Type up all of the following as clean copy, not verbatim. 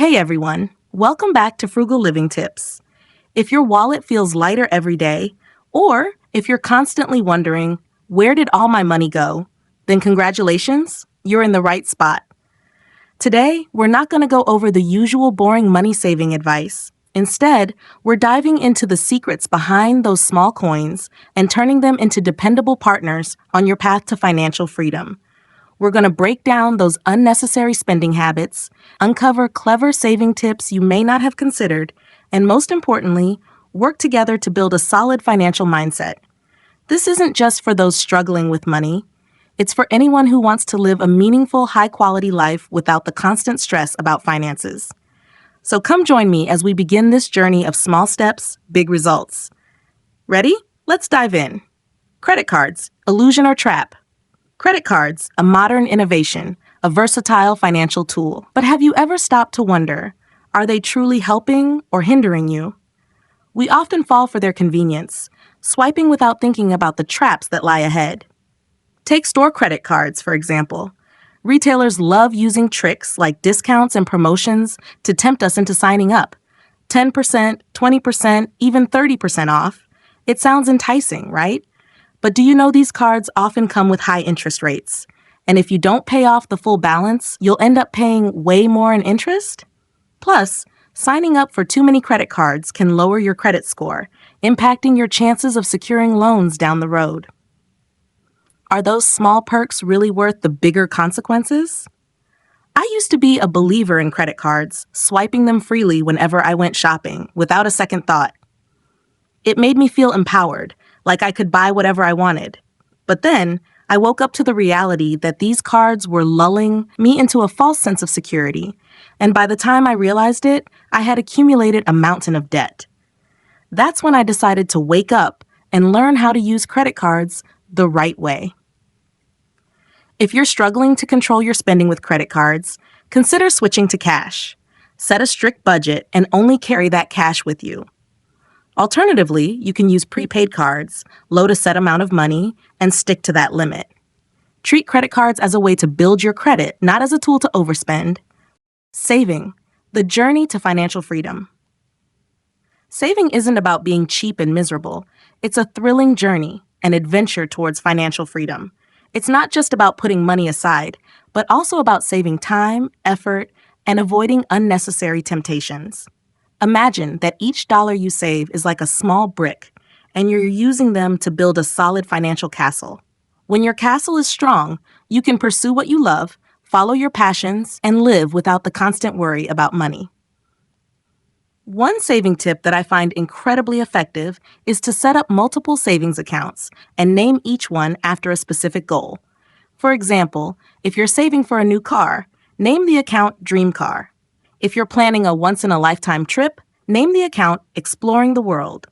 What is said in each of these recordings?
Hey everyone, welcome back to Frugal Living Tips. If your wallet feels lighter every day, or if you're constantly wondering, where did all my money go? Then congratulations, you're in the right spot. Today, we're not going to go over the usual boring money saving advice. Instead, we're diving into the secrets behind those small coins and turning them into dependable partners on your path to financial freedom. We're going to break down those unnecessary spending habits, uncover clever saving tips you may not have considered, and most importantly, work together to build a solid financial mindset. This isn't just for those struggling with money. It's for anyone who wants to live a meaningful, high-quality life without the constant stress about finances. So come join me as we begin this journey of small steps, big results. Ready? Let's dive in. Credit cards, illusion or trap? Credit cards, a modern innovation, a versatile financial tool. But have you ever stopped to wonder, are they truly helping or hindering you? We often fall for their convenience, swiping without thinking about the traps that lie ahead. Take store credit cards, for example. Retailers love using tricks like discounts and promotions to tempt us into signing up. 10%, 20%, even 30% off. It sounds enticing, right? But do you know these cards often come with high interest rates? And if you don't pay off the full balance, you'll end up paying way more in interest? Plus, signing up for too many credit cards can lower your credit score, impacting your chances of securing loans down the road. Are those small perks really worth the bigger consequences? I used to be a believer in credit cards, swiping them freely whenever I went shopping, without a second thought. It made me feel empowered, like I could buy whatever I wanted. But then, I woke up to the reality that these cards were lulling me into a false sense of security, and by the time I realized it, I had accumulated a mountain of debt. That's when I decided to wake up and learn how to use credit cards the right way. If you're struggling to control your spending with credit cards, consider switching to cash. Set a strict budget and only carry that cash with you. Alternatively, you can use prepaid cards, load a set amount of money, and stick to that limit. Treat credit cards as a way to build your credit, not as a tool to overspend. Saving, the journey to financial freedom. Saving isn't about being cheap and miserable. It's a thrilling journey, an adventure towards financial freedom. It's not just about putting money aside, but also about saving time, effort, and avoiding unnecessary temptations. Imagine that each dollar you save is like a small brick, and you're using them to build a solid financial castle. When your castle is strong, you can pursue what you love, follow your passions, and live without the constant worry about money. One saving tip that I find incredibly effective is to set up multiple savings accounts and name each one after a specific goal. For example, if you're saving for a new car, name the account Dream Car. If you're planning a once-in-a-lifetime trip, name the account Exploring the World.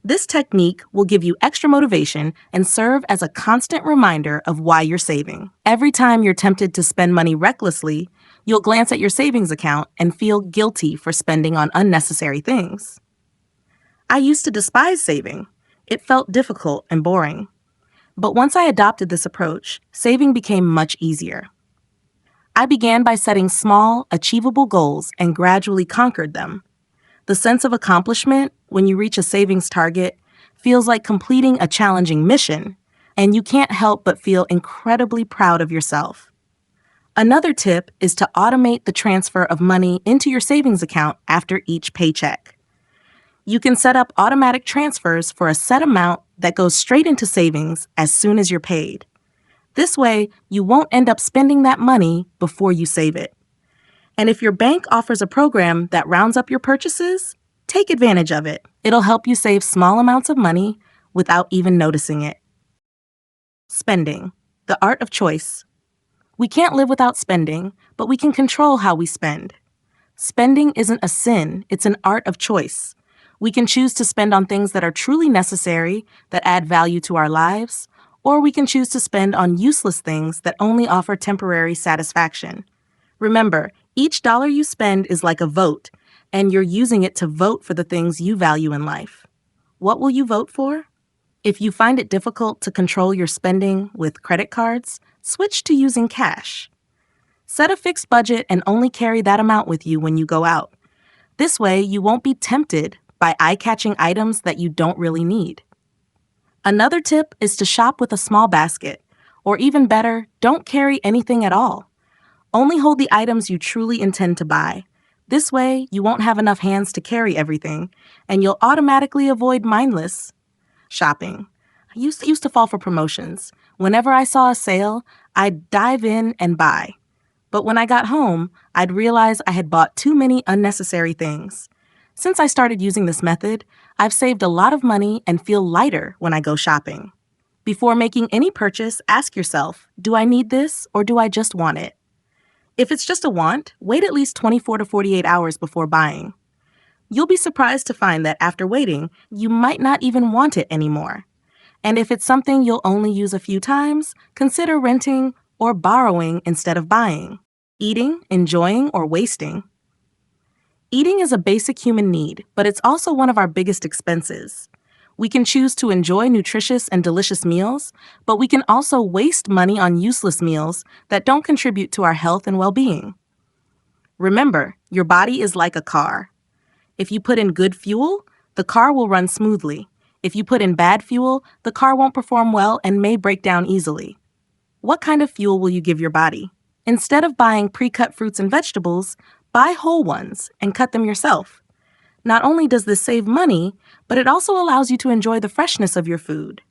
This technique will give you extra motivation and serve as a constant reminder of why you're saving. Every time you're tempted to spend money recklessly, you'll glance at your savings account and feel guilty for spending on unnecessary things. I used to despise saving. It felt difficult and boring. But once I adopted this approach, saving became much easier. I began by setting small, achievable goals and gradually conquered them. The sense of accomplishment when you reach a savings target feels like completing a challenging mission, and you can't help but feel incredibly proud of yourself. Another tip is to automate the transfer of money into your savings account after each paycheck. You can set up automatic transfers for a set amount that goes straight into savings as soon as you're paid. This way, you won't end up spending that money before you save it. And if your bank offers a program that rounds up your purchases, take advantage of it. It'll help you save small amounts of money without even noticing it. Spending, the art of choice. We can't live without spending, but we can control how we spend. Spending isn't a sin, it's an art of choice. We can choose to spend on things that are truly necessary, that add value to our lives, or we can choose to spend on useless things that only offer temporary satisfaction. Remember, each dollar you spend is like a vote, and you're using it to vote for the things you value in life. What will you vote for? If you find it difficult to control your spending with credit cards, switch to using cash. Set a fixed budget and only carry that amount with you when you go out. This way, you won't be tempted by eye-catching items that you don't really need. Another tip is to shop with a small basket, or even better, don't carry anything at all. Only hold the items you truly intend to buy. This way, you won't have enough hands to carry everything, and you'll automatically avoid mindless shopping. I used to fall for promotions. Whenever I saw a sale, I'd dive in and buy. But when I got home, I'd realize I had bought too many unnecessary things. Since I started using this method, I've saved a lot of money and feel lighter when I go shopping. Before making any purchase, ask yourself, do I need this or do I just want it? If it's just a want, wait at least 24 to 48 hours before buying. You'll be surprised to find that after waiting, you might not even want it anymore. And if it's something you'll only use a few times, consider renting or borrowing instead of buying. Eating, enjoying, or wasting. Eating is a basic human need, but it's also one of our biggest expenses. We can choose to enjoy nutritious and delicious meals, but we can also waste money on useless meals that don't contribute to our health and well-being. Remember, your body is like a car. If you put in good fuel, the car will run smoothly. If you put in bad fuel, the car won't perform well and may break down easily. What kind of fuel will you give your body? Instead of buying pre-cut fruits and vegetables, buy whole ones and cut them yourself. Not only does this save money, but it also allows you to enjoy the freshness of your food.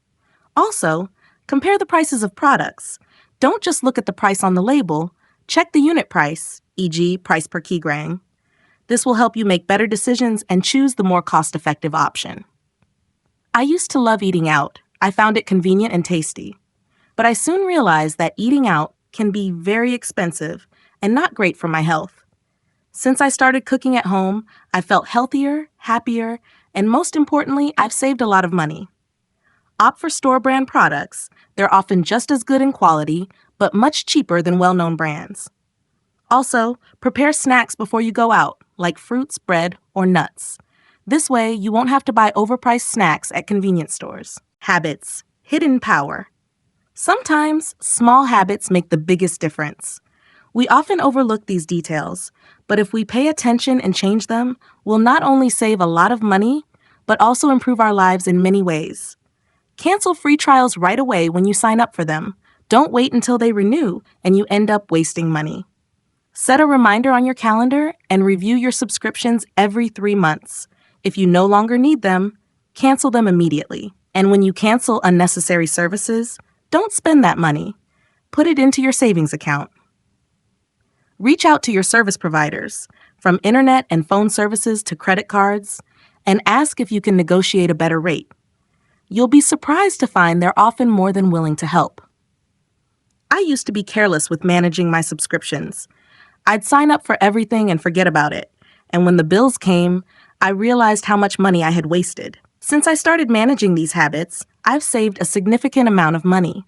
Also, compare the prices of products. Don't just look at the price on the label, check the unit price, e.g. price per kilogram. This will help you make better decisions and choose the more cost-effective option. I used to love eating out. I found it convenient and tasty. But I soon realized that eating out can be very expensive and not great for my health. Since I started cooking at home, I felt healthier, happier, and most importantly, I've saved a lot of money. Opt for store-brand products. They're often just as good in quality, but much cheaper than well-known brands. Also, prepare snacks before you go out, like fruits, bread, or nuts. This way, you won't have to buy overpriced snacks at convenience stores. Habits. Hidden power. Sometimes, small habits make the biggest difference. We often overlook these details, but if we pay attention and change them, we'll not only save a lot of money, but also improve our lives in many ways. Cancel free trials right away when you sign up for them. Don't wait until they renew and you end up wasting money. Set a reminder on your calendar and review your subscriptions every 3 months. If you no longer need them, cancel them immediately. And when you cancel unnecessary services, don't spend that money. Put it into your savings account. Reach out to your service providers, from internet and phone services to credit cards, and ask if you can negotiate a better rate. You'll be surprised to find they're often more than willing to help. I used to be careless with managing my subscriptions. I'd sign up for everything and forget about it, and when the bills came, I realized how much money I had wasted. Since I started managing these habits, I've saved a significant amount of money.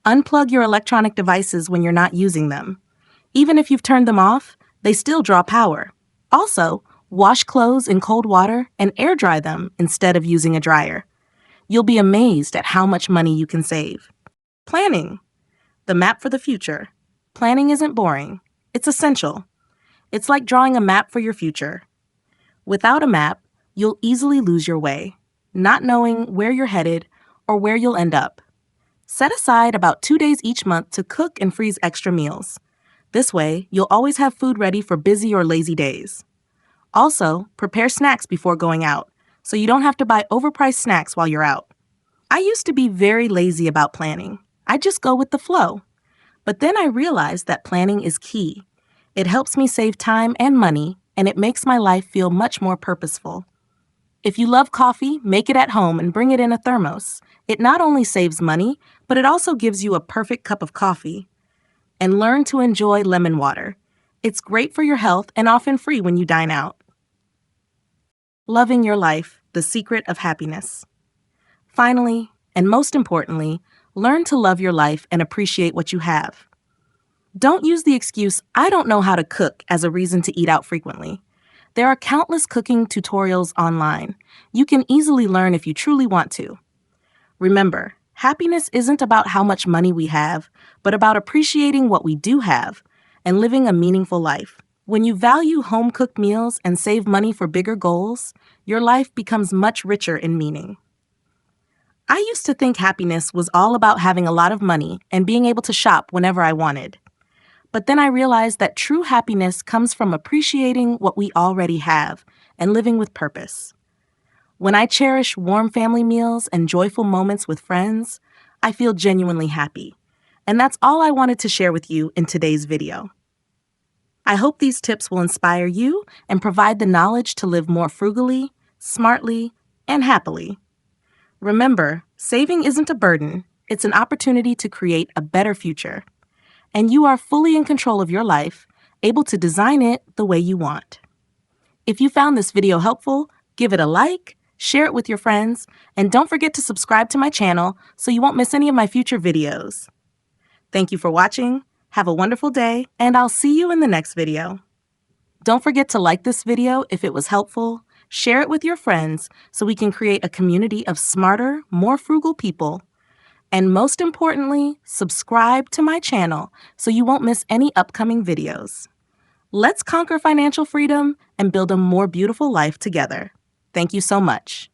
Unplug your electronic devices when you're not using them. Even if you've turned them off, they still draw power. Also, wash clothes in cold water and air dry them instead of using a dryer. You'll be amazed at how much money you can save. Planning. The map for the future. Planning isn't boring. It's essential. It's like drawing a map for your future. Without a map, you'll easily lose your way, not knowing where you're headed or where you'll end up. Set aside about 2 days each month to cook and freeze extra meals. This way, you'll always have food ready for busy or lazy days. Also, prepare snacks before going out, so you don't have to buy overpriced snacks while you're out. I used to be very lazy about planning. I just go with the flow. But then I realized that planning is key. It helps me save time and money, and it makes my life feel much more purposeful. If you love coffee, make it at home and bring it in a thermos. It not only saves money, but it also gives you a perfect cup of coffee. And learn to enjoy lemon water. It's great for your health and often free when you dine out. Loving your life, the secret of happiness. Finally, and most importantly, learn to love your life and appreciate what you have. Don't use the excuse, "I don't know how to cook," as a reason to eat out frequently. There are countless cooking tutorials online. You can easily learn if you truly want to. Remember, happiness isn't about how much money we have, but about appreciating what we do have and living a meaningful life. When you value home-cooked meals and save money for bigger goals, your life becomes much richer in meaning. I used to think happiness was all about having a lot of money and being able to shop whenever I wanted. But then I realized that true happiness comes from appreciating what we already have and living with purpose. When I cherish warm family meals and joyful moments with friends, I feel genuinely happy. And that's all I wanted to share with you in today's video. I hope these tips will inspire you and provide the knowledge to live more frugally, smartly, and happily. Remember, saving isn't a burden, it's an opportunity to create a better future. And you are fully in control of your life, able to design it the way you want. If you found this video helpful, give it a like, share it with your friends, and don't forget to subscribe to my channel so you won't miss any of my future videos. Thank you for watching, have a wonderful day, and I'll see you in the next video. Don't forget to like this video if it was helpful, share it with your friends so we can create a community of smarter, more frugal people. And most importantly, subscribe to my channel so you won't miss any upcoming videos. Let's conquer financial freedom and build a more beautiful life together. Thank you so much.